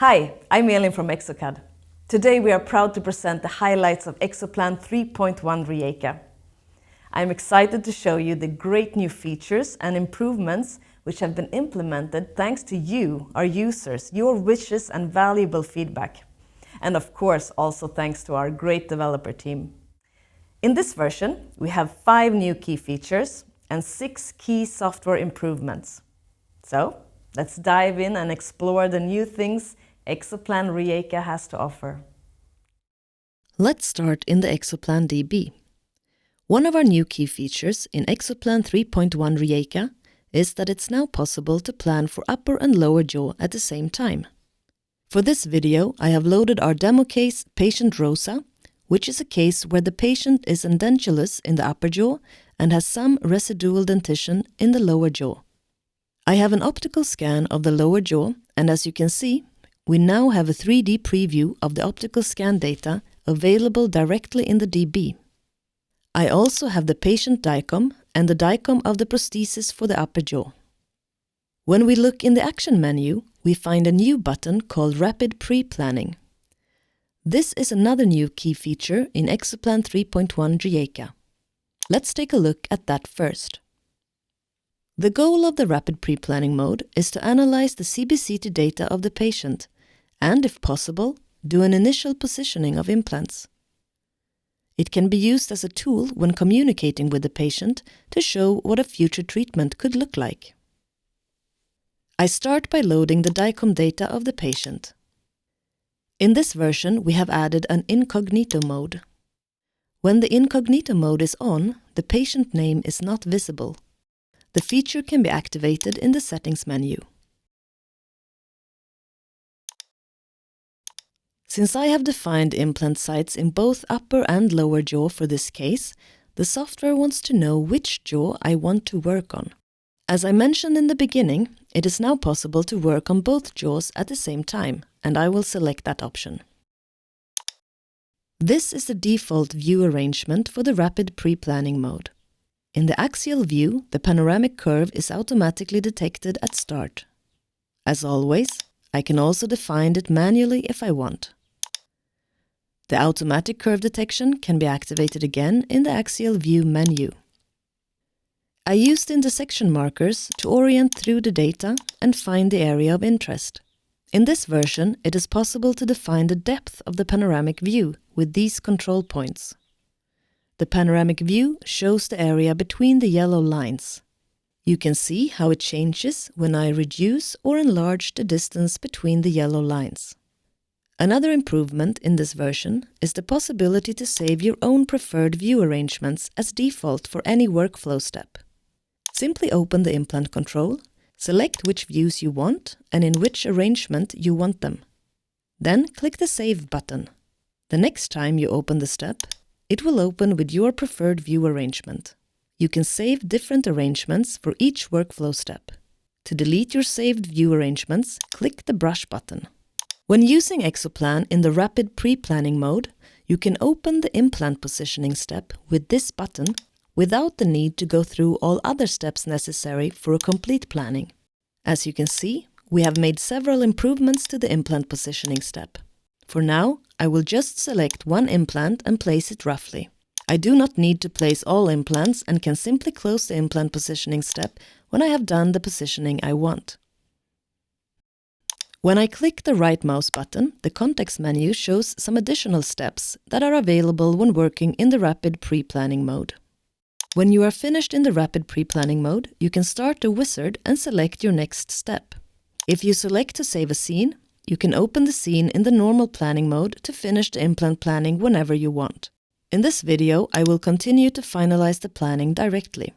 Hi, I'm Elin from Exocad. Today we are proud to present the highlights of exoplan 3.1 Rijeka. I'm excited to show you the great new features and improvements which have been implemented thanks to you, our users, your wishes and valuable feedback. And of course also thanks to our great developer team. In this version, we have 5 new key features and 6 key software improvements. So, let's dive in and explore the new things exoplan Rijeka has to offer. Let's start in the exoplan DB. One of our new key features in exoplan 3.1 Rijeka is that it's now possible to plan for upper and lower jaw at the same time. For this video, I have loaded our demo case Patient Rosa, which is a case where the patient is edentulous in the upper jaw and has some residual dentition in the lower jaw. I have an optical scan of the lower jaw, and as you can see, we now have a 3D preview of the optical scan data available directly in the DB. I also have the patient DICOM and the DICOM of the prosthesis for the upper jaw. When we look in the action menu, we find a new button called Rapid Pre-Planning. This is another new key feature in exoplan 3.1 Rijeka. Let's take a look at that first. The goal of the Rapid Pre-Planning mode is to analyze the CBCT data of the patient and, if possible, do an initial positioning of implants. It can be used as a tool when communicating with the patient to show what a future treatment could look like. I start by loading the DICOM data of the patient. In this version, we have added an incognito mode. When the incognito mode is on, the patient name is not visible. The feature can be activated in the settings menu. Since I have defined implant sites in both upper and lower jaw for this case, the software wants to know which jaw I want to work on. As I mentioned in the beginning, it is now possible to work on both jaws at the same time, and I will select that option. This is the default view arrangement for the Rapid Pre-Planning mode. In the axial view, the panoramic curve is automatically detected at start. As always, I can also define it manually if I want. The automatic curve detection can be activated again in the axial view menu. I used intersection markers to orient through the data and find the area of interest. In this version, it is possible to define the depth of the panoramic view with these control points. The panoramic view shows the area between the yellow lines. You can see how it changes when I reduce or enlarge the distance between the yellow lines. Another improvement in this version is the possibility to save your own preferred view arrangements as default for any workflow step. Simply open the implant control, select which views you want and in which arrangement you want them. Then click the Save button. The next time you open the step, it will open with your preferred view arrangement. You can save different arrangements for each workflow step. To delete your saved view arrangements, click the Brush button. When using exoplan in the Rapid Pre-Planning mode, you can open the implant positioning step with this button without the need to go through all other steps necessary for a complete planning. As you can see, we have made several improvements to the implant positioning step. For now, I will just select one implant and place it roughly. I do not need to place all implants and can simply close the implant positioning step when I have done the positioning I want. When I click the right mouse button, the context menu shows some additional steps that are available when working in the Rapid Pre-Planning mode. When you are finished in the Rapid Pre-Planning mode, you can start the wizard and select your next step. If you select to save a scene, you can open the scene in the normal planning mode to finish the implant planning whenever you want. In this video, I will continue to finalize the planning directly.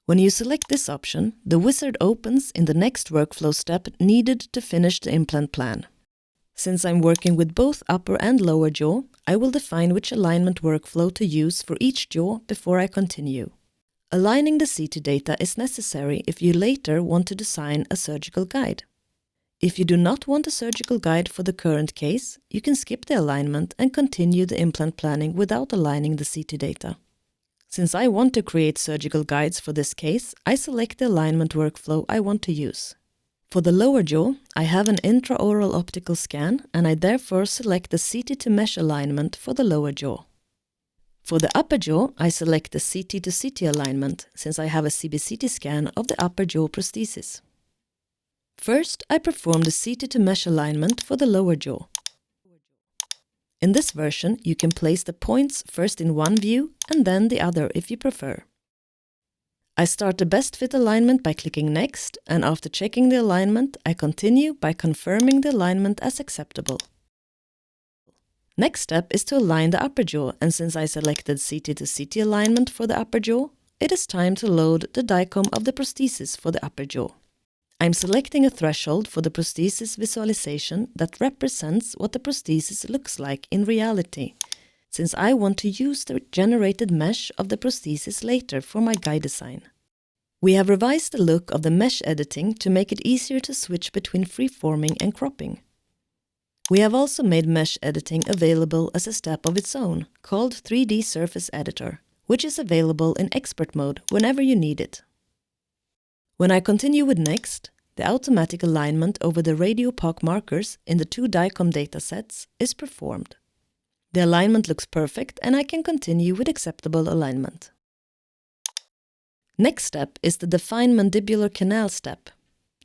When you select this option, the wizard opens in the next workflow step needed to finish the implant plan. Since I'm working with both upper and lower jaw, I will define which alignment workflow to use for each jaw before I continue. Aligning the CT data is necessary if you later want to design a surgical guide. If you do not want a surgical guide for the current case, you can skip the alignment and continue the implant planning without aligning the CT data. Since I want to create surgical guides for this case, I select the alignment workflow I want to use. For the lower jaw, I have an intraoral optical scan and I therefore select the CT to mesh alignment for the lower jaw. For the upper jaw, I select the CT to CT alignment since I have a CBCT scan of the upper jaw prosthesis. First, I perform the CT to mesh alignment for the lower jaw. In this version, you can place the points first in one view and then the other if you prefer. I start the best fit alignment by clicking Next, and after checking the alignment, I continue by confirming the alignment as acceptable. Next step is to align the upper jaw, and since I selected CT to CT alignment for the upper jaw, it is time to load the DICOM of the prosthesis for the upper jaw. I'm selecting a threshold for the prosthesis visualization that represents what the prosthesis looks like in reality, since I want to use the generated mesh of the prosthesis later for my guide design. We have revised the look of the mesh editing to make it easier to switch between freeforming and cropping. We have also made mesh editing available as a step of its own, called 3D Surface Editor, which is available in expert mode whenever you need it. When I continue with Next, the automatic alignment over the radio-POC markers in the two DICOM datasets is performed. The alignment looks perfect and I can continue with acceptable alignment. Next step is the Define Mandibular Canal step.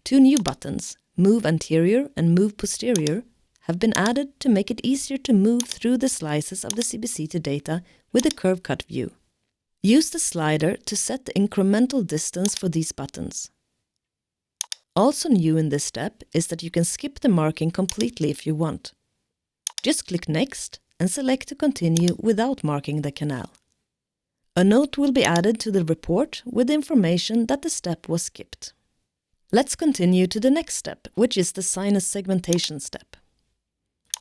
Two new buttons, Move Anterior and Move Posterior, have been added to make it easier to move through the slices of the CBCT data with the curve cut view. Use the slider to set the incremental distance for these buttons. Also new in this step is that you can skip the marking completely if you want. Just click Next and select to continue without marking the canal. A note will be added to the report with information that the step was skipped. Let's continue to the next step, which is the sinus segmentation step.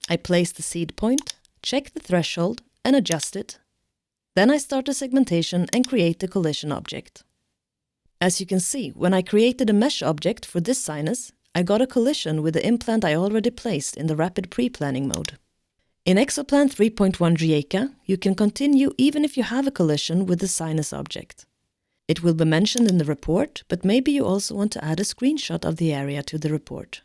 I place the seed point, check the threshold and adjust it. Then I start the segmentation and create the collision object. As you can see, when I created a mesh object for this sinus, I got a collision with the implant I already placed in the rapid pre-planning mode. In exoplan 3.1 Rijeka, you can continue even if you have a collision with the sinus object. It will be mentioned in the report, but maybe you also want to add a screenshot of the area to the report.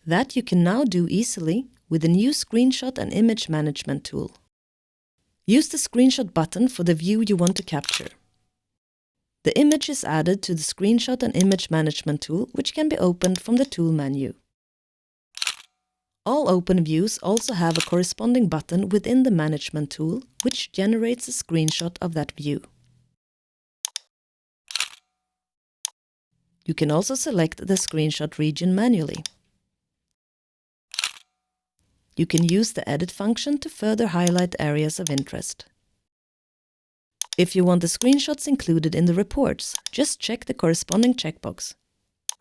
That you can now do easily with the new Screenshot and Image Management tool. Use the Screenshot button for the view you want to capture. The image is added to the Screenshot and Image Management tool, which can be opened from the tool menu. All open views also have a corresponding button within the Management tool, which generates a screenshot of that view. You can also select the screenshot region manually. You can use the Edit function to further highlight areas of interest. If you want the screenshots included in the reports, just check the corresponding checkbox.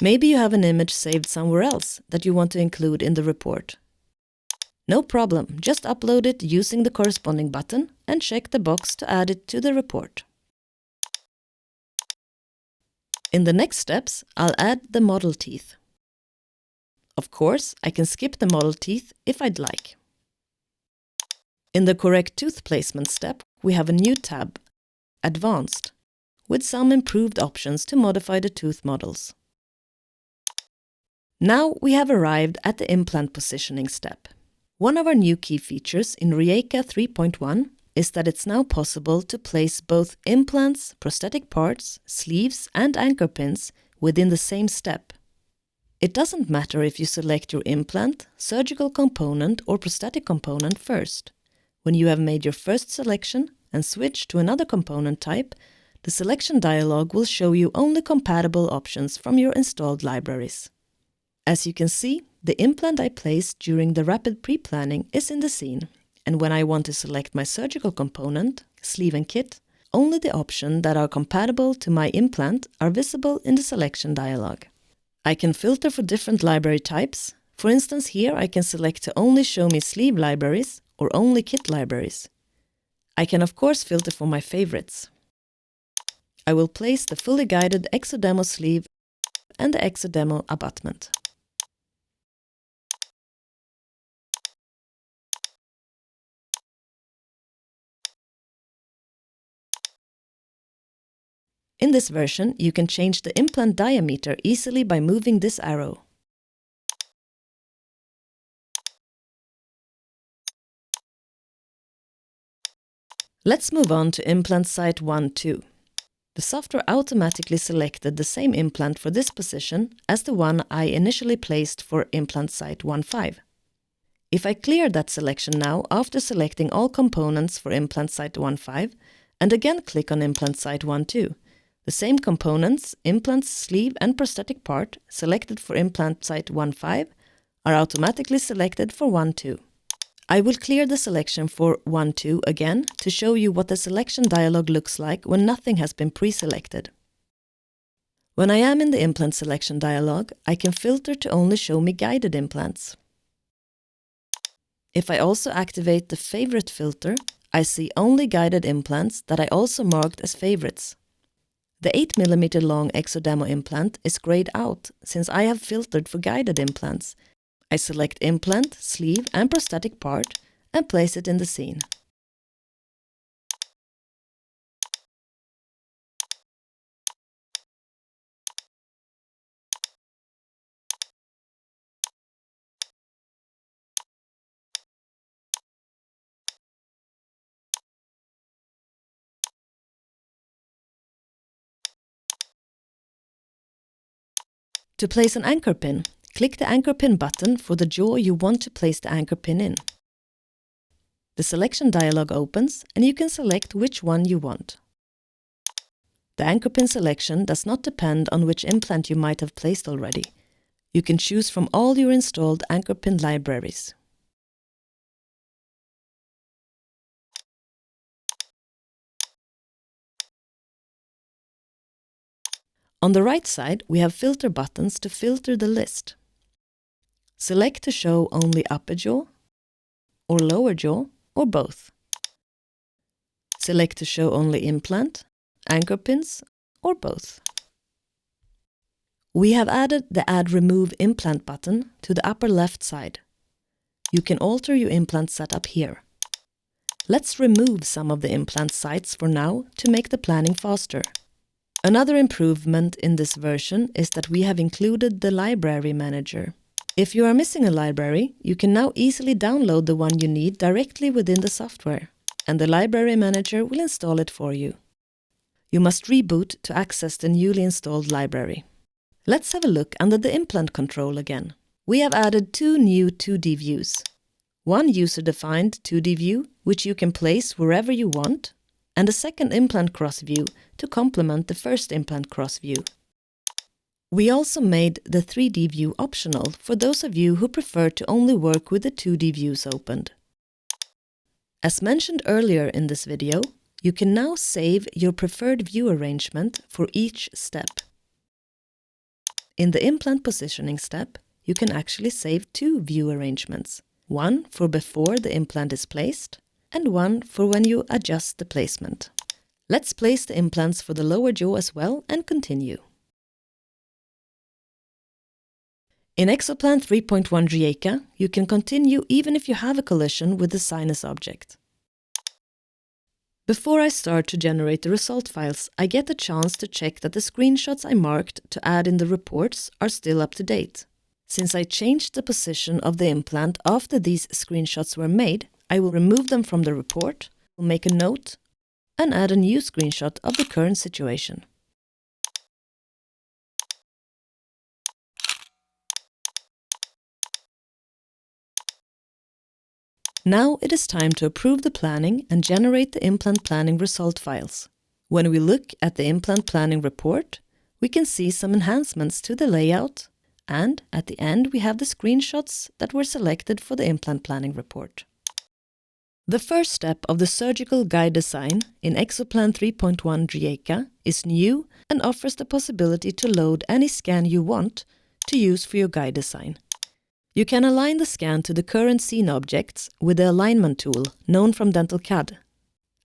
Maybe you have an image saved somewhere else that you want to include in the report. No problem, just upload it using the corresponding button and check the box to add it to the report. In the next steps, I'll add the model teeth. Of course, I can skip the model teeth if I'd like. In the correct tooth placement step, we have a new tab, Advanced, with some improved options to modify the tooth models. Now we have arrived at the implant positioning step. One of our new key features in Rijeka 3.1 is that it's now possible to place both implants, prosthetic parts, sleeves and anchor pins within the same step. It doesn't matter if you select your implant, surgical component or prosthetic component first. When you have made your first selection and switch to another component type, the selection dialog will show you only compatible options from your installed libraries. As you can see, the implant I placed during the rapid pre-planning is in the scene, and when I want to select my surgical component, sleeve and kit, only the options that are compatible to my implant are visible in the selection dialog. I can filter for different library types. For instance, here I can select to only show me sleeve libraries or only kit libraries. I can of course filter for my favorites. I will place the fully guided exodemo sleeve and the exodemo abutment. In this version, you can change the implant diameter easily by moving this arrow. Let's move on to implant site 1-2. The software automatically selected the same implant for this position as the one I initially placed for implant site 1-5. If I clear that selection now after selecting all components for implant site 1-5 and again click on implant site 1-2, the same components, implants, sleeve and prosthetic part selected for implant site 1-5 are automatically selected for 1-2. I will clear the selection for 1-2 again to show you what the selection dialog looks like when nothing has been pre-selected. When I am in the implant selection dialog, I can filter to only show me guided implants. If I also activate the favorite filter, I see only guided implants that I also marked as favorites. The 8mm long exodemo implant is grayed out since I have filtered for guided implants. I select implant, sleeve and prosthetic part and place it in the scene. To place an anchor pin, click the anchor pin button for the jaw you want to place the anchor pin in. The selection dialog opens and you can select which one you want. The anchor pin selection does not depend on which implant you might have placed already. You can choose from all your installed anchor pin libraries. On the right side, we have filter buttons to filter the list. Select to show only upper jaw, or lower jaw, or both. Select to show only implant, anchor pins, or both. We have added the Add Remove Implant button to the upper left side. You can alter your implant setup here. Let's remove some of the implant sites for now to make the planning faster. Another improvement in this version is that we have included the library manager. If you are missing a library, you can now easily download the one you need directly within the software, and the library manager will install it for you. You must reboot to access the newly installed library. Let's have a look under the implant control again. We have added two new 2D views. One user-defined 2D view, which you can place wherever you want, and a second implant cross view to complement the first implant cross view. We also made the 3D view optional for those of you who prefer to only work with the 2D views opened. As mentioned earlier in this video, you can now save your preferred view arrangement for each step. In the implant positioning step, you can actually save two view arrangements, one for before the implant is placed and one for when you adjust the placement. Let's place the implants for the lower jaw as well and continue. In exoplan 3.1 Rijeka, you can continue even if you have a collision with the sinus object. Before I start to generate the result files, I get a chance to check that the screenshots I marked to add in the reports are still up to date. Since I changed the position of the implant after these screenshots were made, I will remove them from the report, will make a note, and add a new screenshot of the current situation. Now it is time to approve the planning and generate the implant planning result files. When we look at the implant planning report, we can see some enhancements to the layout, and at the end we have the screenshots that were selected for the implant planning report. The first step of the surgical guide design in exoplan 3.1 Rijeka is new and offers the possibility to load any scan you want to use for your guide design. You can align the scan to the current scene objects with the alignment tool known from Dental CAD.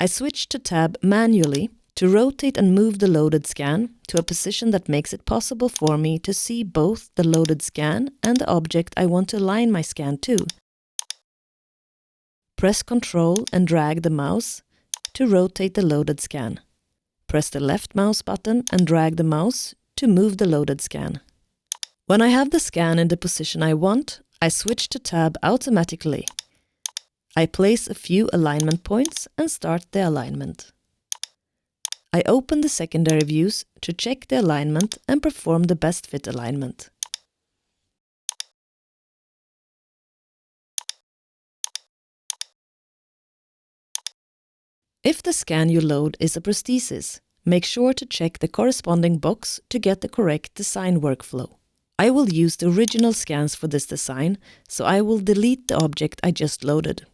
I switched to tab manually to rotate and move the loaded scan to a position that makes it possible for me to see both the loaded scan and the object I want to align my scan to. Press Ctrl and drag the mouse to rotate the loaded scan. press the left mouse button and drag the mouse to move the loaded scan. When I have the scan in the position I want, I switch to tab automatically. I place a few alignment points and start the alignment. I open the secondary views to check the alignment and perform the best fit alignment. If the scan you load is a prosthesis, make sure to check the corresponding box to get the correct design workflow. I will use the original scans for this design, so I will delete the object I just loaded.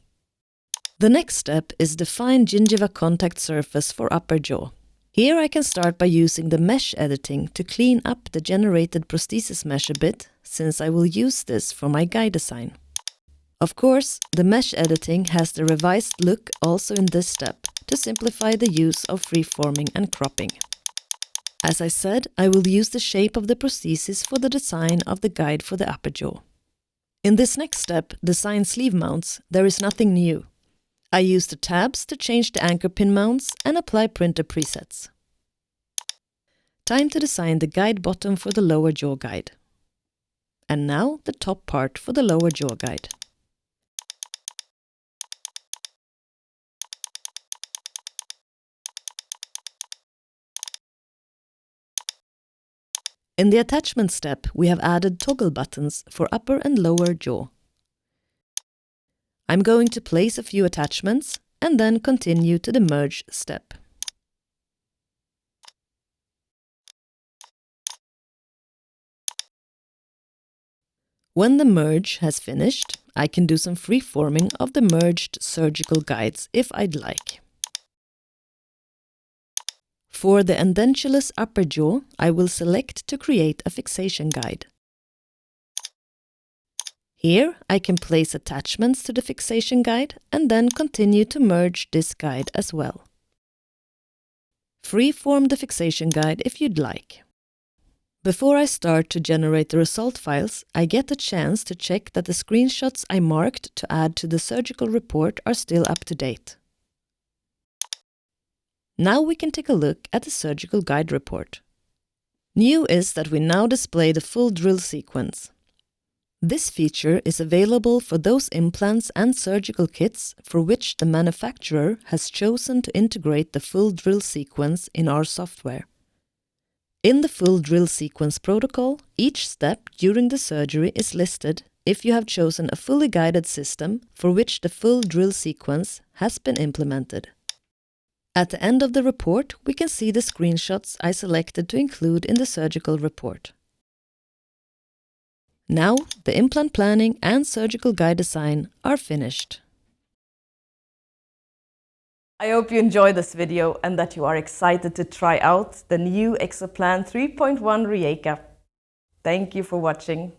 The next step is define gingiva contact surface for upper jaw. Here I can start by using the mesh editing to clean up the generated prosthesis mesh a bit, since I will use this for my guide design. Of course, the mesh editing has the revised look also in this step, to simplify the use of freeforming and cropping. As I said, I will use the shape of the prosthesis for the design of the guide for the upper jaw. In this next step, design sleeve mounts, there is nothing new. I use the tabs to change the anchor pin mounts and apply printer presets. Time to design the guide bottom for the lower jaw guide. And now the top part for the lower jaw guide. In the attachment step, we have added toggle buttons for upper and lower jaw. I'm going to place a few attachments and then continue to the merge step. When the merge has finished, I can do some freeforming of the merged surgical guides if I'd like. For the edentulous upper jaw, I will select to create a fixation guide. Here I can place attachments to the fixation guide and then continue to merge this guide as well. Freeform the fixation guide if you'd like. Before I start to generate the result files, I get a chance to check that the screenshots I marked to add to the surgical report are still up to date. Now we can take a look at the surgical guide report. New is that we now display the full drill sequence. This feature is available for those implants and surgical kits for which the manufacturer has chosen to integrate the full drill sequence in our software. In the full drill sequence protocol, each step during the surgery is listed if you have chosen a fully guided system for which the full drill sequence has been implemented. At the end of the report, we can see the screenshots I selected to include in the surgical report. Now, the implant planning and surgical guide design are finished. I hope you enjoyed this video and that you are excited to try out the new exoplan 3.1 Rijeka. Thank you for watching.